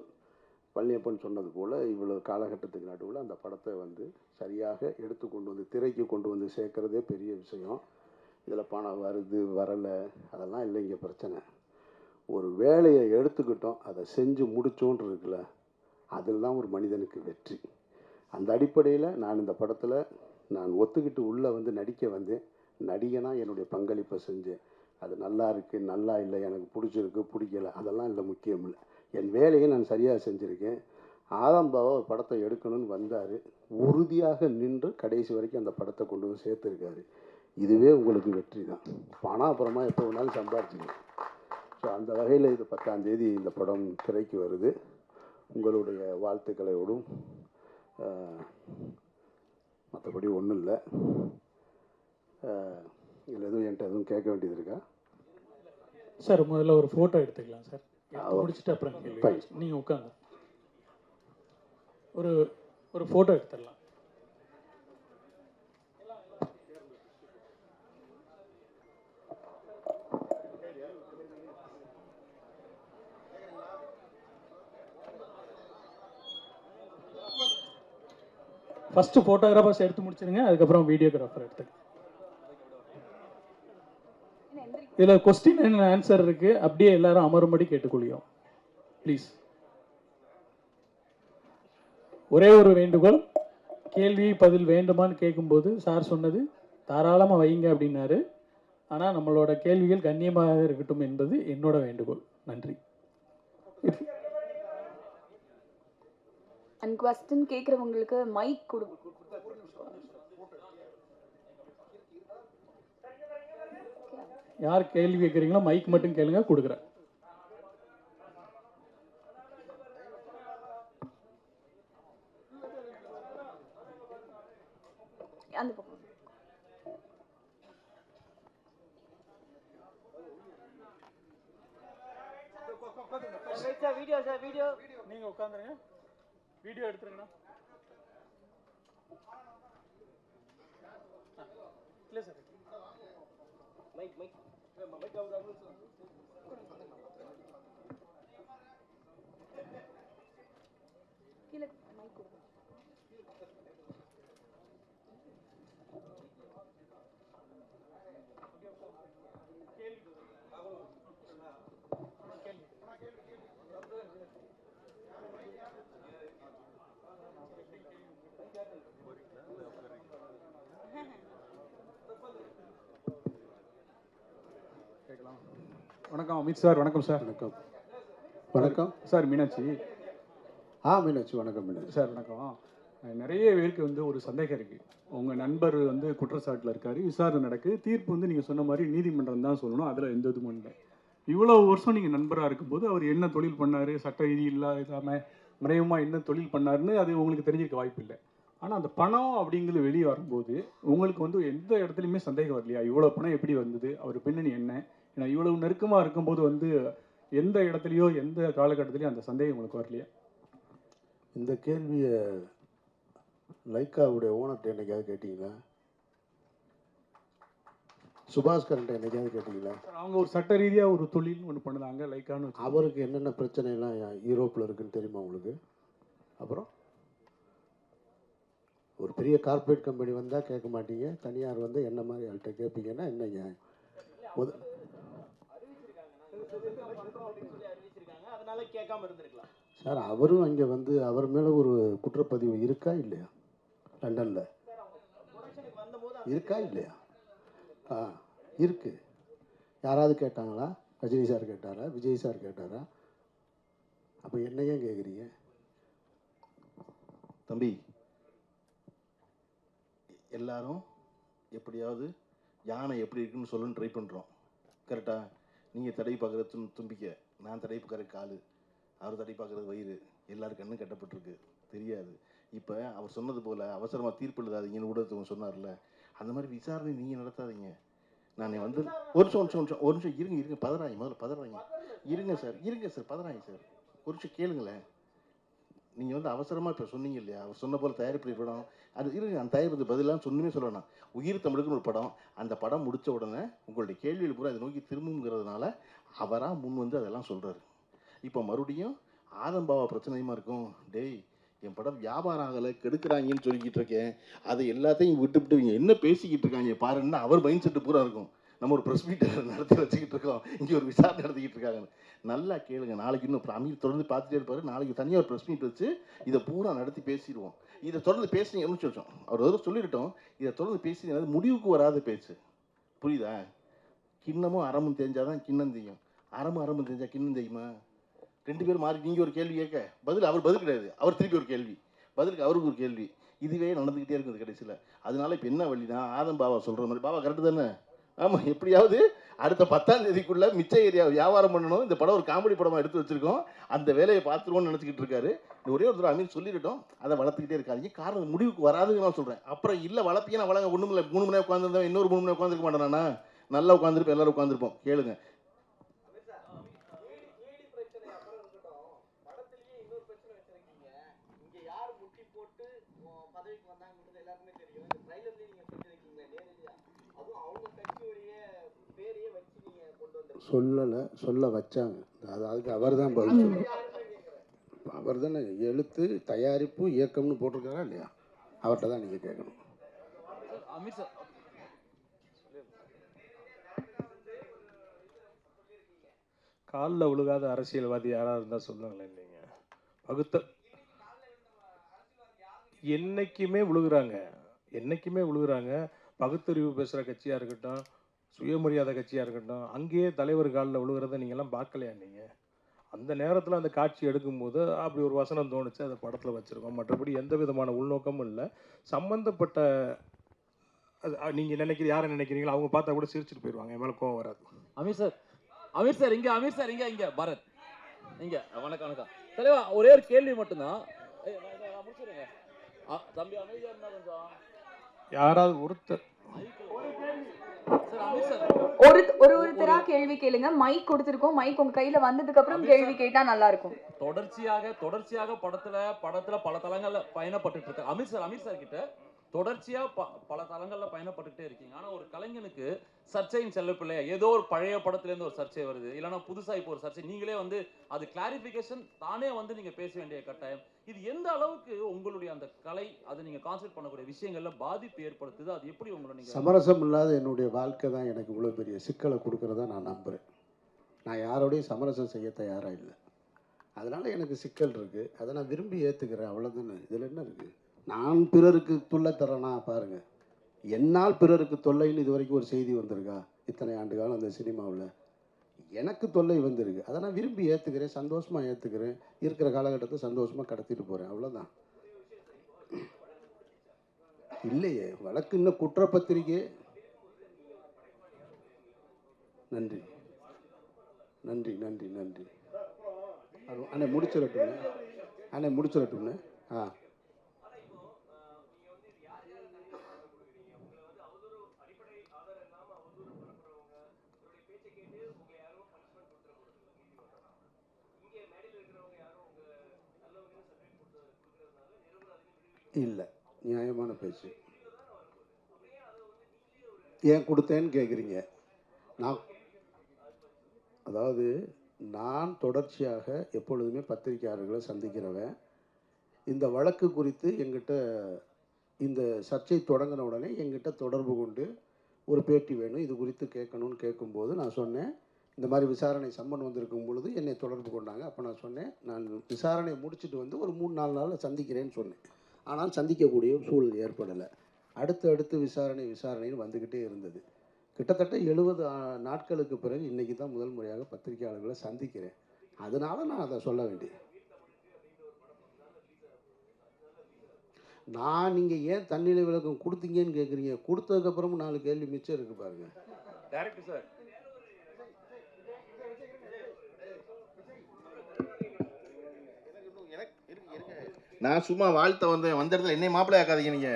பழனியப்பன் சொன்னது போல் இவ்வளோ காலகட்டத்துக்கு நடுவில் அந்த படத்தை வந்து சரியாக எடுத்து கொண்டு வந்து திரைக்கு கொண்டு வந்து சேர்க்குறதே பெரிய விஷயம். இதில் பணம் வருது வரலை அதெல்லாம் இல்லை இங்கே பிரச்சனை. ஒரு வேலையை எடுத்துக்கிட்டோம், அதை செஞ்சு முடித்தோன்னு இருக்குல்ல, அதில் தான் ஒரு மனிதனுக்கு வெற்றி. அந்த அடிப்படையில் நான் இந்த படத்தில் நான் ஒத்துக்கிட்டு உள்ளே வந்து நடிக்க வந்தேன். நடிகனாக என்னுடைய பங்களிப்பை செஞ்சேன். அது நல்லா இருக்குது நல்லா இல்லை, எனக்கு பிடிச்சிருக்கு பிடிக்கல, அதெல்லாம் இல்லை, முக்கியம் இல்லை. என் வேலையை நான் சரியாக செஞ்சுருக்கேன். ஆதம் பாவா ஒரு படத்தை எடுக்கணும்னு வந்தார், உறுதியாக நின்று கடைசி வரைக்கும் அந்த படத்தை கொண்டு வந்து சேர்த்துருக்காரு. இதுவே உங்களுக்கு வெற்றி தான். பணம் அப்புறமா எப்போ வேணாலும் சம்பாரிச்சிக்கலாம். ஸோ அந்த வகையில் இது 10ஆம் தேதி இந்த படம் திரைக்கு வருது. உங்களுடைய வாழ்த்துக்களோடும் மற்றபடி ஒன்றும் இல்லை. இதில் எதுவும் என்கிட்ட எதுவும் கேட்க வேண்டியது இருக்கா சார்? முதல்ல ஒரு ஃபோட்டோ எடுத்துக்கலாம் சார், முடிச்சுட்டு அப்புறம் நீங்கள் உட்காந்து ஒரு ஃபோட்டோ எடுத்துடலாம். ஃபஸ்ட்டு ஃபோட்டோகிராஃபர்ஸ் எடுத்து முடிச்சிருங்க, அதுக்கப்புறம் வீடியோகிராஃபர் எடுத்துங்க. இதில் கொஸ்டின் அண்ட் ஆன்சர் இருக்குது, அப்படியே எல்லாரும் அமரும்படி கேட்டுக்கொள்கிறோம் ப்ளீஸ். ஒரே ஒரு வேண்டுகோள், கேள்வி பதில் வேண்டுமான்னு கேட்கும்போது சார் சொன்னது தாராளமாக வைங்க அப்படின்னாரு. ஆனால் நம்மளோட கேள்விகள் கண்ணியமாக இருக்கட்டும் என்பது என்னோட வேண்டுகோள். நன்றி. அண்ட் क्वेश्चन கேட்குறவங்களுக்கு மைக் கொடு. யார் கேள்வி கேட்குறீங்களோ மைக் மட்டும் கேளுங்க, கொடுக்குறேன். அந்த பக்கம் வீடியோ நீங்க உட்காந்துருங்க, வீடியோ எடுத்துருங்கண்ணா. இல்லை சார், மைக் மைக் கீழே மைக் கொடு. வணக்கம் அமித் சார். வணக்கம் சார். வணக்கம். வணக்கம் சார். மீனாட்சி. மீனாட்சி. வணக்கம் மீனாட்சி சார். வணக்கம். நிறைய பேருக்கு ஒரு சந்தேகம் இருக்குது. உங்கள் நண்பர் குற்றச்சாட்டில் இருக்கார், விசாரணை நடக்குது, தீர்ப்பு நீங்கள் சொன்ன மாதிரி நீதிமன்றம் தான் சொல்லணும், அதில் எந்த இதுவும் இல்லை. இவ்வளோ வருஷம் நீங்கள் நண்பராக இருக்கும்போது அவர் என்ன தொழில் பண்ணார், சட்ட விதி இல்லாமல் மறைமுகமாக என்ன தொழில் பண்ணாருன்னு அது உங்களுக்கு தெரிஞ்சிருக்க வாய்ப்பு இல்லை. ஆனால் அந்த பணம் அப்படிங்கிறது வெளியே வரும்போது உங்களுக்கு எந்த இடத்துலையுமே சந்தேகம் வரலையா? இவ்வளோ பணம் எப்படி வந்தது, அவர் பின்னணி என்ன? ஏன்னா இவ்வளவு நெருக்கமாக இருக்கும்போது எந்த இடத்துலையோ எந்த காலகட்டத்திலையும் அந்த சந்தேகம் உங்களுக்கு வரலையா? இந்த கேள்வியை லைக்காவுடைய ஓனர்கிட்ட என்னைக்காவது கேட்டிங்களா? சுபாஷ்கரன்ட்ட என்னைக்காவது கேட்டிங்களா? அவங்க ஒரு சட்ட ரீதியாக ஒரு தொழில் ஒன்று பண்ணுதாங்க லைக்கான்னு. அவருக்கு என்னென்ன பிரச்சனைலாம் யூரோப்பில் இருக்குன்னு தெரியுமா உங்களுக்கு? அப்புறம் ஒரு பெரிய கார்ப்பரேட் கம்பெனி வந்தால் கேட்க மாட்டீங்க, தனியார் வந்து என்ன மாதிரி ஆள்கிட்ட கேட்பீங்கன்னா என்னங்க? சார், அவரும் அங்கே வந்து அவர் மேலே ஒரு குற்றப்பதிவு இருக்கா இல்லையா? லண்டனில் இருக்கா இல்லையா? இருக்கு. யாராவது கேட்டாங்களா? ரஜினி சார் கேட்டாரா? விஜய் சார் கேட்டாரா? அப்போ என்ன ஏன் கேட்குறீங்க? தம்பி, எல்லாரும் எப்படியாவது யானை எப்படி இருக்குன்னு சொல்லணும்னு ட்ரை பண்ணுறோம். கரெக்டாக? நீங்கள் தடை பார்க்குறது தும்பிக்க, நான் தடை பார்க்குற காலு, அவர் தடை பார்க்குறது வயிறு, எல்லாரும் கண்ணும் கட்டப்பட்டிருக்கு, தெரியாது. இப்போ அவர் சொன்னது போல் அவசரமாக தீர்ப்பு எழுதாதீங்கன்னு ஊடகத்துவங்க சொன்னார்ல, அந்த மாதிரி விசாரணை நீங்கள் நடத்தாதீங்க. நான் ஒரு நிமிஷம் இருங்க, பதறாங்க, முதல்ல பதறாங்க. இருங்க சார், பதறாங்க சார், ஒரு நிமிஷம் கேளுங்களேன். நீங்கள் அவசரமாக இப்போ சொன்னீங்க இல்லையா, அவர் சொன்ன போல் தயாரிப்பு படம் அது இருங்க, அந்த தயாரிப்பு பதிலாக சொன்னுமே சொல்லணும். உயிர் தமிழுக்குன்னு ஒரு படம், அந்த படம் முடித்த உடனே உங்களுடைய கேள்வியில் பூரா அதை நோக்கி திரும்புங்கிறதுனால அவராக முன் வந்து அதெல்லாம் சொல்கிறாரு. இப்போ மறுபடியும் ஆதம்பாவா பிரச்சனையுமா இருக்கும். டேய், என் படம் வியாபாரம் ஆகலை, கெடுக்கிறாங்கன்னு சொல்லிக்கிட்டு இருக்கேன், அதை எல்லாத்தையும் விட்டுவிட்டு இவங்க என்ன பேசிக்கிட்டு இருக்காங்க பாருன்னா அவர் மைண்ட் செட்டு பூரா இருக்கும். நம்ம ஒரு ப்ரெஸ் மீட் நடத்தி வச்சுக்கிட்டு இருக்கோம், இங்கே ஒரு விசாரணை நடத்திக்கிட்டு இருக்காங்க. நல்லா கேளுங்க, நாளைக்கு இன்னும் அமீர் தொடர்ந்து பார்த்துட்டே இருப்பார், நாளைக்கு தனியாக ஒரு ப்ரெஸ் மீட் வச்சு இதை பூரா நடத்தி பேசிடுவோம். இதை தொடர்ந்து பேசுனீங்கன்னு சொல்லிட்டோம், அவர் சொல்லிட்டோம், இதை தொடர்ந்து பேசி முடிவுக்கு வராத பேச்சு, புரியுதா? கிண்ணமும் அறமும் தெரிஞ்சாதான் கிண்ணம் தெரியும். அறமும் தெரிஞ்சா கிண்ணம் தெரியுமா? 2 பேரும் மாறி நீங்கள் ஒரு கேள்வி கேட்க அவர் பதில் கிடையாது. அவர் திருப்பி ஒரு கேள்வி, பதிலுக்கு அவருக்கு ஒரு கேள்வி. இதுவே நடந்துக்கிட்டே இருக்குது கடைசியில். அதனால இப்போ என்ன வழினா, ஆதம் பாபா சொல்கிற மாதிரி, பாபா கரெக்டு தானே? ஆமாம், எப்படியாவது அடுத்த 10ஆம் தேதிக்குள்ளே மிச்ச ஏரியா வியாபாரம் பண்ணணும். இந்த படம் ஒரு காமெடி படமாக எடுத்து வச்சுருக்கோம், அந்த வேலையை பார்த்துருவோன்னு நினச்சிக்கிட்டு இருக்காரு. ஒரே ஒரு தடவை அமீர் சொல்லிடட்டும், அதை வளர்த்துக்கிட்டே இருக்காதிங்க. காரணம் முடிவுக்கு வராதுன்னு நான் சொல்கிறேன். அப்புறம் இல்லை வளர்ப்பீங்க, நான் வளங்க ஒன்றும் இல்லை. 3 மணி நேரம் உட்காந்துருந்தேன், இன்னொரு 3 மணி நேரம் உட்காந்துருக்க மாட்டேனா? நல்லா உட்காந்துருப்போம், எல்லோரும் உட்காந்துருப்போம். கேளுங்க. சொல்லலை, சொல்ல வச்சாங்க. அதுக்கு அவர் தான் பதில் சொல்லணும். அவர் தானே எழுத்து, தயாரிப்பு, இயக்கம்னு போட்டிருக்காரா இல்லையா? அவர்கிட்ட தான் நீங்கள் கேட்கணும். அமீர் சார், காலில் விழுகாத அரசியல்வாதி யாராக இருந்தால் சொல்லுங்களேன். நீங்கள் பகுத்த என்னைக்குமே விழுகிறாங்க. பகுத்தறிவு பேசுகிற கட்சியாக இருக்கட்டும், சுயமரியாதை கட்சியாக இருக்கட்டும், அங்கேயே தலைவர் காலில் விழுகிறத நீங்கள்லாம் பார்க்கலையா? நீங்கள் அந்த நேரத்தில் அந்த காட்சி எடுக்கும்போது அப்படி ஒரு வசனம் தோணுச்சு, அதை படத்தில் வச்சுருக்கோம். மற்றபடி எந்த விதமான உள்நோக்கமும் இல்லை. சம்மந்தப்பட்ட நீங்கள் யாரை நினைக்கிறீங்களோ அவங்க பார்த்தா கூட சிரிச்சுட்டு போயிடுவாங்க, என் மேலே கோவம் வராது. அமீர் சார் இங்க பரத் இங்க. வணக்கம் தலைவா, ஒரே ஒரு கேள்வி மட்டும்தான். முடிச்சிருங்க தம்பி, அமைதியா இருந்தா கொஞ்சம். யாராவது ஒருத்தர் ஒருத்தரா கேள்வி கேளுங்க. மைக் கொடுத்துருக்கோம், மைக் உங்க கையில வந்ததுக்கு அப்புறம் கேள்வி கேட்டா நல்லா இருக்கும். தொடர்ச்சியாக படத்துல பல தளங்கள்ல பயணப்பட்டு இருக்க அமீர் சார் கிட்ட தொடர்ச்சியா பல தளங்கள்ல பயணப்பட்டுட்டே இருக்கீங்க. ஆனா ஒரு கலைஞனுக்கு சர்ச்சையின் செல்லப்பிள்ளையா ஏதோ ஒரு பழைய படத்துல இருந்து ஒரு சர்ச்சை வருது, இல்லைன்னா புதுசா இப்போ ஒரு சர்ச்சை, நீங்களே அது கிளாரிபிகேஷன் தானே நீங்க பேச வேண்டிய கட்டாயம். இது எந்த அளவுக்கு உங்களுடைய அந்த கலை, அதை நீங்க கான்சென்ட்ரேட் பண்ணக்கூடிய விஷயங்கள்ல பாதிப்பு ஏற்படுத்துது? அது எப்படி நீங்க சமரசம் இல்லாத என்னுடைய வாழ்க்கை தான் எனக்கு இவ்வளோ பெரிய சிக்கலை கொடுக்கறதா நான் நம்புகிறேன். நான் யாரோடையும் சமரசம் செய்ய தயாராக இல்லை. அதனால் எனக்கு சிக்கல் இருக்குது, அதை நான் விரும்பி ஏற்றுக்கிறேன், அவ்வளோதானே. இதில் என்ன இருக்குது? நான் பிறருக்கு தொல்லை தரேனா பாருங்கள். என்னால் பிறருக்கு தொல்லைன்னு இது வரைக்கும் ஒரு செய்தி வந்திருக்கா? இத்தனை ஆண்டு காலம் அந்த சினிமாவில் எனக்கு தொல்லை வந்திருக்கு. அதை நான் விரும்பி ஏற்றுக்கிறேன், சந்தோஷமாக ஏற்றுக்கிறேன். இருக்கிற காலகட்டத்தை சந்தோஷமாக கடத்திட்டு போகிறேன், அவ்வளோதான். இல்லையே வழக்கு இன்னும் குற்றப்பத்திரிக்கை. நன்றி நன்றி நன்றி நன்றி. அண்ணே முடிச்சிடட்டும்ண்ணே. ஆ, இல்லை, நியாயமான பேச்சு. ஏன் கொடுத்தேன்னு கேட்குறீங்க. நான் தொடர்ச்சியாக எப்பொழுதுமே பத்திரிகையாளர்களை சந்திக்கிறவன். இந்த வழக்கு குறித்து எங்கிட்ட இந்த சர்ச்சை தொடங்கின உடனே எங்கிட்ட தொடர்பு கொண்டு ஒரு பேட்டி வேணும், இது குறித்து கேட்கணும்னு கேட்கும்போது நான் சொன்னேன், இந்த மாதிரி விசாரணை சம்மன் வந்திருக்கும் பொழுது என்னை தொடர்பு கொண்டாங்க. அப்போ நான் சொன்னேன், நான் விசாரணையை முடிச்சுட்டு ஒரு 3-4 நாளில் சந்திக்கிறேன்னு சொன்னேன். ஆனால் சந்திக்கக்கூடிய சூழல் ஏற்படலை. அடுத்து விசாரணைன்னு வந்துக்கிட்டே இருந்தது. கிட்டத்தட்ட 70 நாட்களுக்கு பிறகு இன்றைக்கி தான் முதல் முறையாக பத்திரிகையாளர்களை சந்திக்கிறேன். அதனால நான் அதை சொல்ல வேண்டியது. நீங்கள் ஏன் தன்னிலை விளக்கம் கொடுத்தீங்கன்னு கேட்குறீங்க. கொடுத்ததுக்கப்புறமும் 4 கேள்வி மிச்சம் இருக்கு பாருங்க. டைரக்டர் சார், நான் சும்மா வாழ்த்த வந்தேன், வந்த இடத்துல என்னை மாப்பிள்ளை ஆக்காதீங்க. நீங்க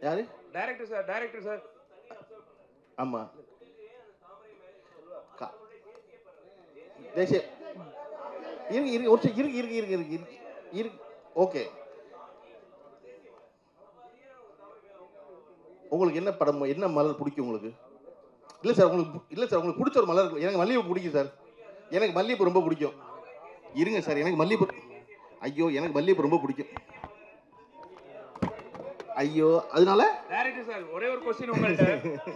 யாரு? Director sir. ஆமா, தேசிய இருக்கு. ஓகே, உங்களுக்கு என்ன படம், என்ன மலர் பிடிக்கும் உங்களுக்கு? இல்லை சார், உங்களுக்கு பிடிச்ச ஒரு மலர். எனக்கு மல்லிகைப்பூ பிடிக்கும் சார், எனக்கு மல்லிகைப்பூ ரொம்ப பிடிக்கும். இருங்க சார், எனக்கு மல்லிகைப்பூ ரொம்ப பிடிக்கும். ஐயோ, அதனால டைரக்டர் சார், ஒரே ஒரு क्वेश्चन உங்கள்ட்ட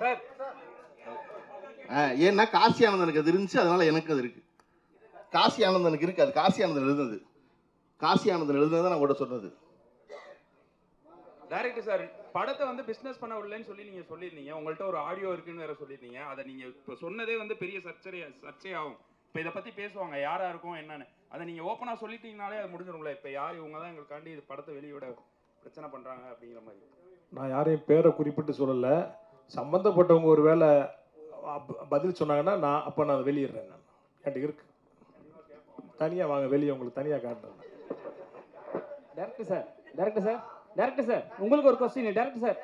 சார். ஏன்னா காசி ஆனந்தனுக்கு அது இருந்துச்சு, அதனால எனக்கு அது இருக்கு. காசி ஆனந்தனுக்கு இருக்கு, அது காசி ஆனந்தன் எழுதுனது. காசி ஆனந்தன் எழுதுனது நான் கூட சொன்னது. டைரக்டர் சார், படத்தை வந்து பிஸ்னஸ் பண்ண விடலன்னு சொல்லி நீங்கள் சொல்லியிருந்தீங்க. உங்கள்கிட்ட ஒரு ஆடியோ இருக்குன்னு வேற சொல்லியிருந்தீங்க. அதை நீங்கள் இப்போ சொன்னதே வந்து பெரிய சர்ச்சையாகும். இப்போ இதை பற்றி பேசுவாங்க யாரா இருக்கும் என்னன்னு. அதை நீங்கள் ஓப்பனாக சொல்லிட்டீங்கனாலே அது முடிஞ்சிடும்ல. இப்போ யார் இவங்க தான் எங்களுக்காண்டி இது படத்தை வெளியிட பிரச்சனை பண்ணுறாங்க அப்படிங்கிற மாதிரி. நான் யாரையும் பேரை குறிப்பிட்டு சொல்லலை. சம்மந்தப்பட்டவங்க ஒரு வேளை பதில் சொன்னாங்கன்னா நான் அதை வெளியிடுறேன். நான் என்கிட்ட இருக்கு, தனியாக வாங்க வெளியே உங்களுக்கு தனியாக காட்டுறேன். டேரக்டர் சார் உங்களுக்கு ஒரு கொஸ்டின். டேரக்டர் சார்,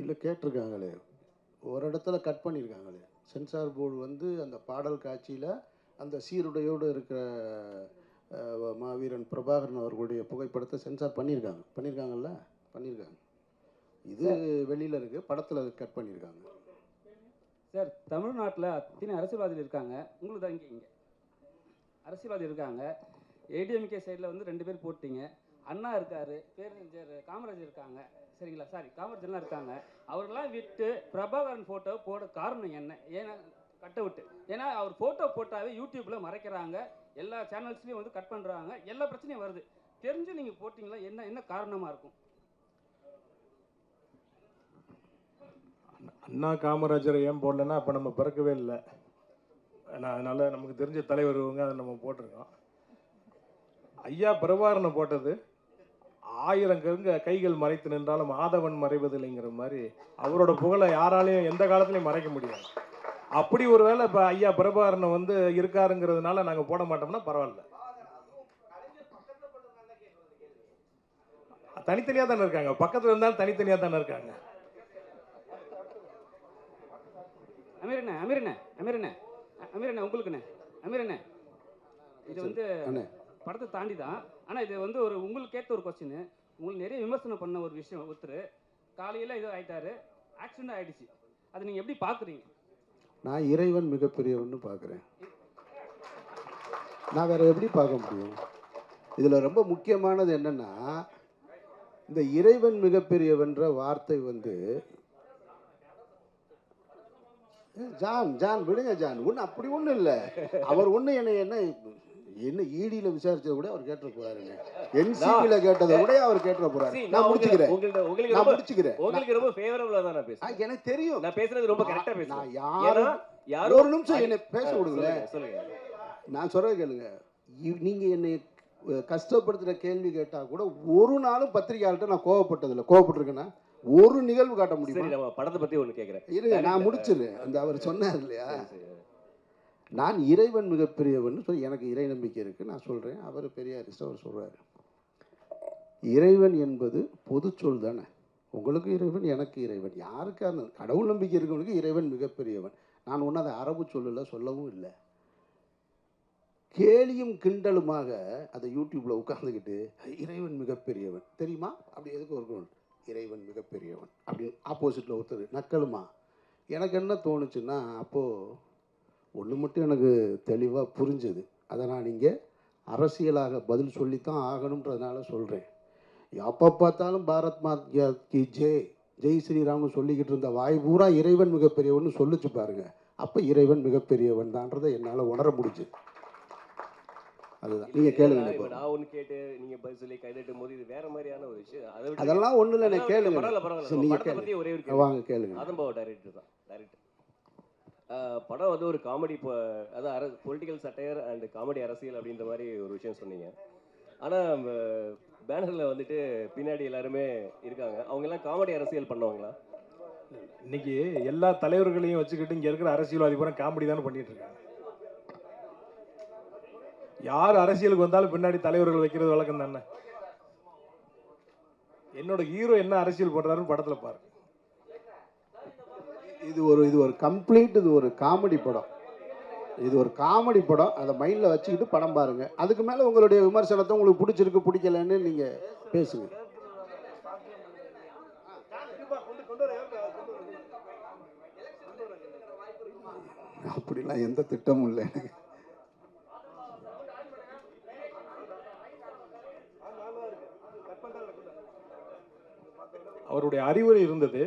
இல்லை கேட்டிருக்காங்களே, ஒரு இடத்துல கட் பண்ணியிருக்காங்களே. சென்சார் போர்டு வந்து அந்த பாடல் காட்சியில் அந்த சீருடையோடு இருக்கிற மாவீரன் பிரபாகரன் அவர்களுடைய புகைப்படத்தை சென்சார் பண்ணியிருக்காங்கல்ல. இது வெளியில் இருக்குது, படத்தில் கட் பண்ணியிருக்காங்க. சார் தமிழ்நாட்டில் அத்தனை அரசியல்வாதிகள் இருக்காங்க. உங்களுக்கு தான் இங்கே அரசியல்வாதி இருக்காங்க. ஏடிஎம்கே சைடில் வந்து 2 பேர் போட்டீங்க. அண்ணா இருக்காரு, பேரறிஞர் காமராஜர் இருக்காங்க, சரிங்களா? காமராஜர்லாம் இருக்காங்க. அவர்களெலாம் விட்டு பிரபாகரன் ஃபோட்டோ போட காரணம் என்ன? ஏன்னா கட்ட விட்டு, ஏன்னா அவர் ஃபோட்டோ போட்டாவே யூடியூப்பில் மறைக்கிறாங்க, எல்லா சேனல்ஸ்லேயும் வந்து கட் பண்ணுறாங்க, எல்லா பிரச்சனையும் வருது. தெரிஞ்சு நீங்கள் போட்டிங்களா? என்ன காரணமாக இருக்கும்? அண்ணா காமராஜரை ஏன் போடலன்னா அப்போ நம்ம பிறக்கவே இல்லை. அதனால் நமக்கு தெரிஞ்ச தலைவருவங்க அதை நம்ம போட்டிருக்கோம். ஐயா பிரபாகரனை போட்டது 1000 கைகள் மறைத்து நின்றாலும் ஆதவன் மறைவதில்லைங்கிற மாதிரி அவரோட புகழை யாராலையும் எந்த காலத்துலையும் மறைக்க முடியாது. அப்படி ஒரு வேளை இப்போ ஐயா பிரபாகரனை வந்து இருக்காருங்கிறதுனால நாங்கள் போட மாட்டோம்னா பரவாயில்ல. தனித்தனியாக தானே இருக்காங்க, பக்கத்தில் இருந்தாலும் தனித்தனியாக தானே இருக்காங்க. அமீரண்ணே உங்களுக்குண்ணே. அமீரண்ணே, இது வந்து படத்தை தாண்டி தான், ஆனால் இது வந்து உங்களுக்கு கேட்ட ஒரு கொஸ்டின். உங்களுக்கு நிறைய விமர்சனம் பண்ண ஒரு விஷயம். ஒருத்தர் காலையில் இது ஆகிட்டாரு, ஆக்சிடென்ட் ஆகிடுச்சு. அதை நீங்கள் எப்படி பார்க்குறீங்க? நான் இறைவன் மிகப்பெரியவன்னு பார்க்குறேன். நான் வேற எப்படி பார்க்க முடியும்? இதில் ரொம்ப முக்கியமானது என்னன்னா, இந்த இறைவன் மிகப்பெரியவன்ற வார்த்தை வந்து ஜான் விடுங்க ஜான், ஒன்றும் அப்படி ஒன்றும் இல்லை. அவர் ஒன்றும் என்ன ஈடியில் விசாரிச்சதை கூட அவர் கேட்டுற போறாருங்க, என்சிபியில் கேட்டதை கூட அவர் கேட்டுற போறாரு. நான் முடிச்சுக்கிறேன். உங்களுக்கு ரொம்ப ஃபேவரபிளா தான் நான் பேசுறேன். எனக்கு தெரியும், நான் பேசுறது ரொம்ப கரெக்டா பேசுறேன். நான் யாரோ ஒரு நிமிஷம் என்னை பேச விடுங்க. நான் சொல்றது கேளுங்க. நீங்க என்னை கஷ்டப்படுத்துற கேள்வி கேட்டா கூட ஒரு நாளும் பத்திரிகையாளர்கிட்ட நான் கோவப்பட்டிருக்கேன்னா ஒரு நிகழ்வு காட்ட முடியும். நம்ம படத்தை பத்தி ஒன்று கேட்குறேன். இருங்க, நான் முடிச்சிடுறேன். அந்த அவர் சொன்னார் இல்லையா, நான் இறைவன் மிகப்பெரியவன் சொல்லி எனக்கு இறை நம்பிக்கை இருக்குது. நான் சொல்கிறேன், அவர் பெரியாரிஸ்ட், அவர் சொல்கிறாரு இறைவன் என்பது பொது சொல் தானே. உங்களுக்கு இறைவன், எனக்கு இறைவன், யாருக்கான கடவுள் நம்பிக்கை இருக்கவனுக்கு இறைவன் மிகப்பெரியவன். நான் ஒன்றும் அதை அரபு சொல்லவும் இல்லை. கேலியும் கிண்டலுமாக அதை யூடியூப்பில் உட்காந்துக்கிட்டு இறைவன் மிகப்பெரியவன் தெரியுமா அப்படி எதுக்கு இருக்கணும், இறைவன் மிகப்பெரியவன் அப்படின்னு ஆப்போசிட்டில் ஒருத்தர் நக்கலுமா. எனக்கு என்ன தோணுச்சுன்னா, அப்போது ஒன்று மட்டும் எனக்கு தெளிவாக புரிஞ்சுது. அதை நான் இங்கே அரசியலாக பதில் சொல்லித்தான் ஆகணுன்றதுனால சொல்கிறேன். எப்போ பார்த்தாலும் பாரத் மாதா கி ஜெய் ஸ்ரீராம்னு சொல்லிக்கிட்டு இருந்த வாய் பூரா இறைவன் மிகப்பெரியவன் சொல்லிச்சு பாருங்க. அப்போ இறைவன் மிகப்பெரியவன் தான்றதை என்னால் உணர முடிஞ்சு. அதுதான் நீங்கள் கேளுங்க. நான் ஒன்று கேட்டு நீங்கள் பதில் சொல்லி கைதட்டும் போது இது வேற மாதிரியான ஒரு விஷயம். அதெல்லாம் ஒன்றும் இல்லை, நான் கேளுங்க. நீங்கள் ஒரே ஒரு வாங்க கேளுங்க. அதம்பாவ டைரக்டர் தான். படம் வந்து ஒரு காமெடி, அதாவது பொலிட்டிக்கல் சட்டையர் அண்ட் காமெடி அரசியல் அப்படின்ற மாதிரி ஒரு விஷயம் சொன்னீங்க. ஆனால் பேனரில் வந்துட்டு பின்னாடி எல்லாருமே இருக்காங்க, அவங்க எல்லாம் காமெடி அரசியல் பண்ணுவாங்களா? இன்னைக்கு எல்லா தலைவர்களையும் வச்சுக்கிட்டு இங்கே இருக்கிற அரசியல்வாதி பூரா காமெடி தானே பண்ணிட்டு இருக்காங்க. யார் அரசியலுக்கு வந்தாலும் பின்னாடி தலைவர்கள் வைக்கிறது வழக்கம் தானே. என்னோட ஹீரோ என்ன அரசியல் பண்றாருன்னு படத்துல பாருங்க. இது ஒரு கம்ப்ளீட், இது ஒரு காமெடி படம். இது ஒரு காமெடி படம். அதை மைண்டில் வச்சுக்கிட்டு படம் பாருங்க. அதுக்கு மேலே உங்களுடைய விமர்சனத்தை உங்களுக்கு பிடிச்சிருக்கு பிடிக்கலன்னு நீங்கள் பேசுங்க. அப்படிலாம் எந்த திட்டமும் இல்லை எனக்கு. அவருடைய அறிவுரை இருந்தது,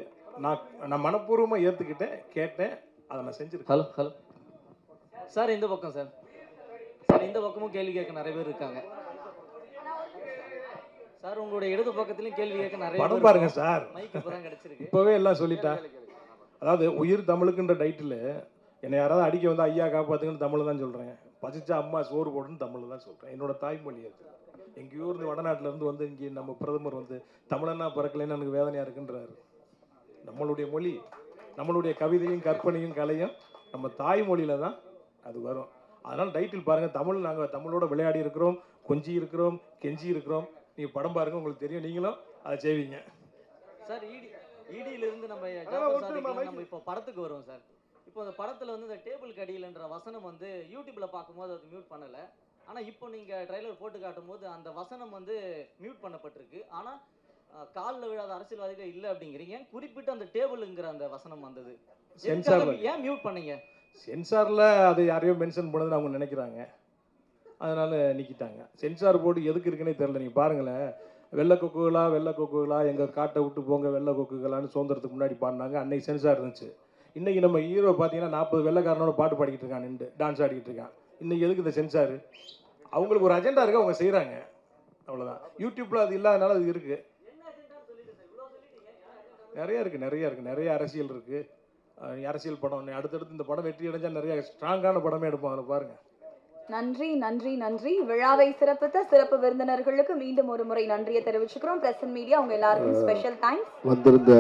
நான் மனப்பூர்வமாக ஏற்றுக்கிட்டேன், கேட்டேன், அதை நான் செஞ்சுருக்கேன். ஹலோ சார், இந்த பக்கம் சார். சார் இந்த பக்கமும் கேள்வி கேட்க நிறைய பேர் இருக்காங்க சார். உங்களுடைய இடது பக்கத்துலயும் கேள்வி கேட்க நிறைய படம் பேர் பாருங்க சார். மைக் இப்பதான் கிடைச்சிருக்கு. இப்போவே எல்லாம் சொல்லிட்டா. அதாவது உயிர் தமிழுக்குன்ற டைட்டில் என்னை யாராவது அடிக்க வந்து ஐயா காப்பாத்துங்கன்னு தமிழ் தான் சொல்கிறேன். பசிச்சா அம்மா சோறு போடுன்னு தமிழ் தான் சொல்கிறேன். என்னோட தாய்மொழி அது. எங்கேயோ இருந்து வடநாட்டிலேருந்து வந்து இங்கே நம்ம பிரதமர் வந்து தமிழன்னா பிறக்கலைன்னு எனக்கு வேதனையாக இருக்குன்றாரு. நம்மளுடைய மொழி, நம்மளுடைய கவிதையும் கற்பனையும் கலையும் நம்ம தாய்மொழியில் தான் அது வரும். அதனால் டைட்டில் பாருங்கள், தமிழ், நாங்கள் தமிழோட விளையாடி இருக்கிறோம், கொஞ்சி இருக்கிறோம், கெஞ்சி இருக்கிறோம். நீங்கள் படம் பாருங்கள், உங்களுக்கு தெரியும், நீங்களும் அதை செய்வீங்க சார். இடியிலிருந்து நம்ம ஜாஃபர் சாதிக்லாம் நம்ம இப்போ படத்துக்கு வருவோம் சார். இப்போ அந்த படத்தில் வந்து இந்த டேபிள் கடியில்ன்ற வசனம் வந்து யூடியூப்பில் பார்க்கும்போது அது மியூட் பண்ணலை. ஆனால் இப்போ நீங்கள் ட்ரைலர் போட்டு காட்டும் போது அந்த வசனம் வந்து மியூட் பண்ணப்பட்டிருக்கு. ஆனால் காலில் விழாத அரசியல்வாதிகள் இல்லை அப்படிங்கிறீங்க. குறிப்பிட்டு அந்த டேபிளுங்கிற அந்த வசனம் வந்தது, ஏன் மியூட் பண்ணீங்க? சென்சாரில் அது யாரையோ மென்ஷன் பண்ணதுன்னு அவங்க நினைக்கிறாங்க, அதனால் நீக்கிட்டாங்க. சென்சார் போர்டு எதுக்கு இருக்குன்னே தெரில. நீங்கள் பாருங்களேன், வெள்ளை கொக்குகளா எங்கள் காட்டை விட்டு போங்க வெள்ளை கொக்குகளான்னு சுதந்திரத்துக்கு முன்னாடி பாடினாங்க. அன்னைக்கு சென்சார் இருந்துச்சு. இன்றைக்கி நம்ம ஹீரோ பார்த்தீங்கன்னா 40 வெள்ளைக்காரனோட பாட்டு பாடிக்கிட்டு இருக்கான், நின்று டான்ஸ் ஆடிக்கிட்டு இருக்கான். இன்றைக்கி எதுக்கு இந்த சென்சார்? அவங்களுக்கு ஒரு அஜெண்டா இருக்குது, அவங்க செய்கிறாங்க, அவ்வளோதான். யூடியூப்பில் அது இல்லாதனால அது இருக்குது. நிறைய இருக்குது, நிறைய அரசியல் இருக்குது. அரசியல் படம் அடுத்தடுத்து இந்த படம் வெற்றி அடைஞ்சால் நிறைய ஸ்ட்ராங்கான படமே எடுப்போம். அதில் பாருங்கள். நன்றி நன்றி நன்றி. விழாவை சிறப்பித்த சிறப்பு விருந்தினர்களுக்கு மீண்டும் ஒரு முறை நன்றியை தெரிவிச்சுக்கிறோம். பிரஸ் அண்ட் மீடியா உங்க எல்லாருக்கும் ஸ்பெஷல் தேங்க்ஸ். வந்திருந்த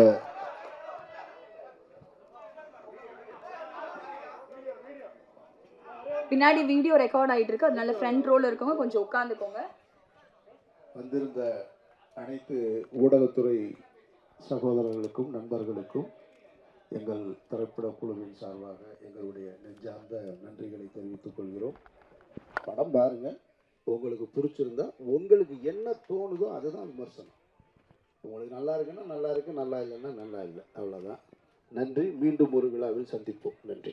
பின்னாடி வீடியோ ரெக்கார்ட் ஆயிட்டு இருக்கு, அதனால ஃப்ரண்ட் ரோல இருக்கவங்க கொஞ்சம் உட்கார்ந்துக்கோங்க. வந்திருந்த அனைத்து ஊடகத்துறை சகோதரர்களுக்கும் நண்பர்களுக்கும் எங்கள் திரைப்பட குழுவின் சார்பாக எங்களுடைய நெஞ்சார்ந்த நன்றிகளை தெரிவித்துக் கொள்கிறோம். படம் பாருங்க, உங்களுக்கு பிடிச்சிருந்தா உங்களுக்கு என்ன தோணுதோ அதுதான் விமர்சனம். உங்களுக்கு நல்லா இருக்குன்னா நல்லா இருக்கு, நல்லா இல்லைன்னா நல்லா இல்லை, அவ்வளோதான். நன்றி. மீண்டும் ஒரு விழாவில் சந்திப்போம். நன்றி.